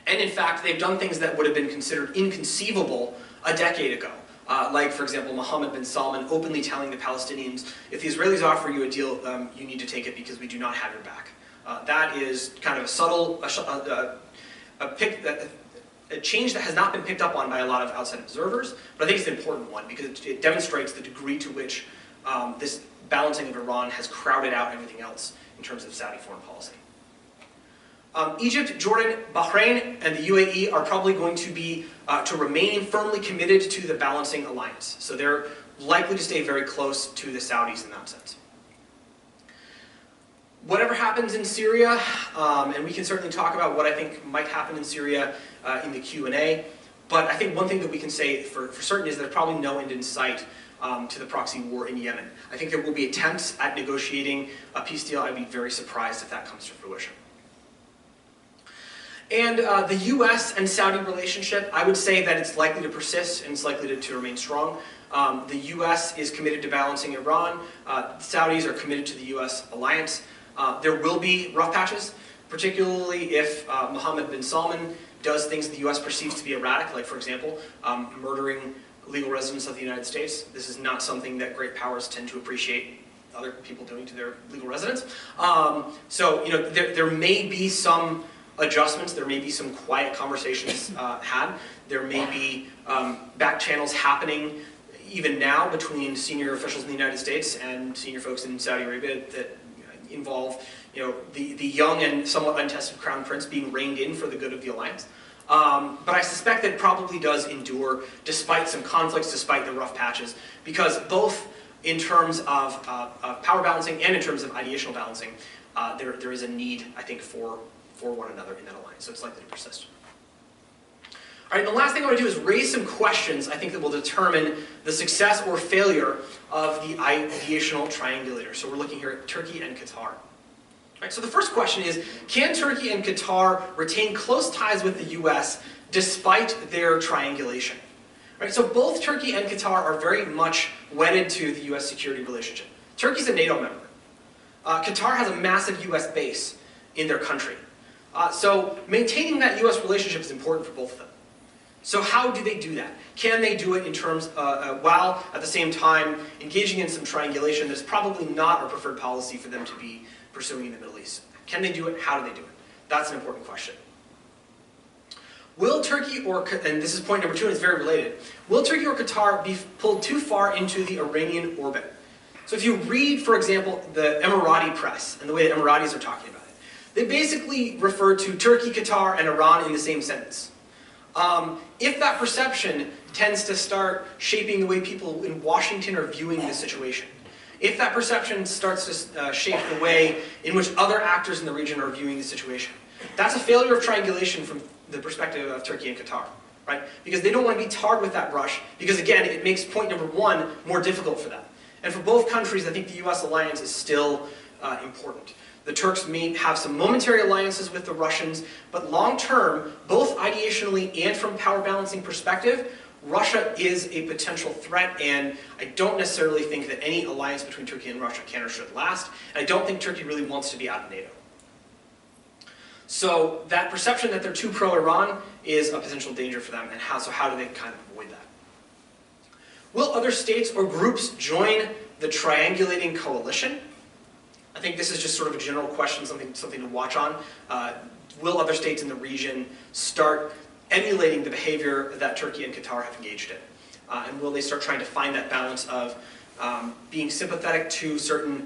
And in fact, they've done things that would have been considered inconceivable a decade ago. Like, for example, Mohammed bin Salman openly telling the Palestinians, if the Israelis offer you a deal, you need to take it because we do not have your back. That is kind of a subtle, a change that has not been picked up on by a lot of outside observers, but I think it's an important one because it demonstrates the degree to which this balancing of Iran has crowded out everything else in terms of Saudi foreign policy. Egypt, Jordan, Bahrain, and the UAE are probably going to be to remain firmly committed to the balancing alliance. So they're likely to stay very close to the Saudis in that sense. Whatever happens in Syria, and we can certainly talk about what I think might happen in Syria in the Q&A, but I think one thing that we can say for certain is there's probably no end in sight to the proxy war in Yemen. I think there will be attempts at negotiating a peace deal. I'd be very surprised if that comes to fruition. And the US and Saudi relationship, I would say that it's likely to persist and it's likely to remain strong. The US is committed to balancing Iran. Saudis are committed to the US alliance. There will be rough patches, particularly if Mohammed bin Salman does things the US perceives to be erratic, like, for example, murdering legal residents of the United States. This is not something that great powers tend to appreciate other people doing to their legal residents. So, there may be some adjustments. There may be some quiet conversations had. There may be back channels happening even now between senior officials in the United States and senior folks in Saudi Arabia that involve the young and somewhat untested crown prince being reined in for the good of the alliance. But I suspect that it probably does endure despite some conflicts, despite the rough patches, because both in terms of power balancing and in terms of ideational balancing, there is a need, I think, for one another in that alliance, so it's likely to persist. All right, the last thing I want to do is raise some questions, I think, that will determine the success or failure of the ideational triangulator. So we're looking here at Turkey and Qatar. All right, so the first question is, can Turkey and Qatar retain close ties with the US despite their triangulation? All right, so both Turkey and Qatar are very much wedded to the US security relationship. Turkey's a NATO member. Qatar has a massive US base in their country. So maintaining that US relationship is important for both of them. So how do they do that? Can they do it in terms, while at the same time engaging in some triangulation that's probably not a preferred policy for them to be pursuing in the Middle East? Can they do it? How do they do it? That's an important question. Will Turkey and this is point number 2 and it's very related, will Turkey or Qatar be pulled too far into the Iranian orbit? So if you read, for example, the Emirati press and the way the Emiratis are talking about it, they basically refer to Turkey, Qatar, and Iran in the same sentence. If that perception tends to start shaping the way people in Washington are viewing the situation, if that perception starts to shape the way in which other actors in the region are viewing the situation, that's a failure of triangulation from the perspective of Turkey and Qatar, right? Because they don't want to be tarred with that brush, because again, it makes point number 1 more difficult for them. And for both countries, I think the US alliance is still important. The Turks may have some momentary alliances with the Russians, but long term, both ideationally and from power balancing perspective, Russia is a potential threat, and I don't necessarily think that any alliance between Turkey and Russia can or should last, and I don't think Turkey really wants to be out of NATO. So that perception that they're too pro-Iran is a potential danger for them, and so how do they kind of avoid that? Will other states or groups join the triangulating coalition? I think this is just sort of a general question, something to watch on. Will other states in the region start emulating the behavior that Turkey and Qatar have engaged in? And will they start trying to find that balance of being sympathetic to certain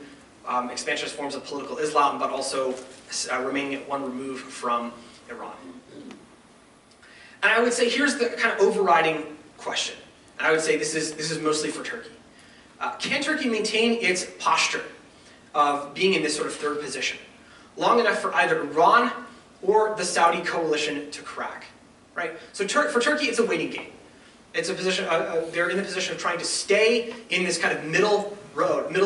expansionist forms of political Islam, but also remaining at one remove from Iran? And I would say here's the kind of overriding question. And I would say this is mostly for Turkey. Can Turkey maintain its posture of being in this sort of third position long enough for either Iran or the Saudi coalition to crack, right? So for Turkey, it's a waiting game. It's a position, they're in the position of trying to stay in this kind of middle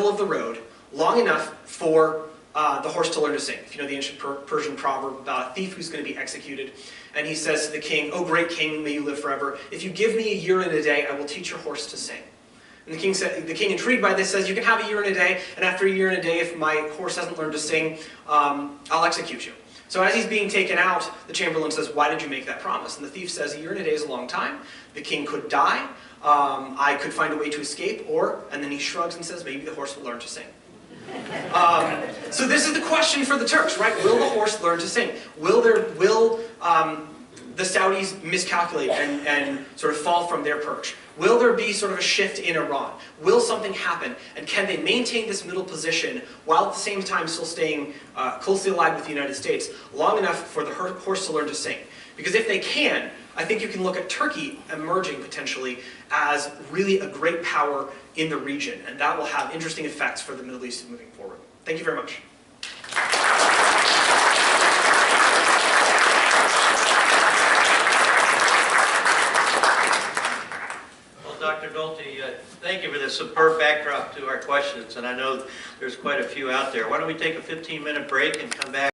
of the road, long enough for the horse to learn to sing. If you know the ancient Persian proverb about a thief who's going to be executed, and he says to the king, "Oh great king, may you live forever. If you give me a year and a day, I will teach your horse to sing." And the king, intrigued by this, says, "You can have a year and a day, and after a year and a day, if my horse hasn't learned to sing, I'll execute you." So as he's being taken out, the chamberlain says, "Why did you make that promise?" And the thief says, "A year and a day is a long time. The king could die. I could find a way to escape, and then he shrugs and says, "Maybe the horse will learn to sing." So this is the question for the Turks, right? Will the horse learn to sing? Will the Saudis miscalculate and sort of fall from their perch? Will there be sort of a shift in Iran? Will something happen? And can they maintain this middle position while at the same time still staying closely allied with the United States long enough for the horse to learn to sing? Because if they can, I think you can look at Turkey emerging potentially as really a great power in the region, and that will have interesting effects for the Middle East moving forward. Thank you very much. Dr. Nolte, thank you for this superb backdrop to our questions, and I know there's quite a few out there. Why don't we take a 15-minute break and come back?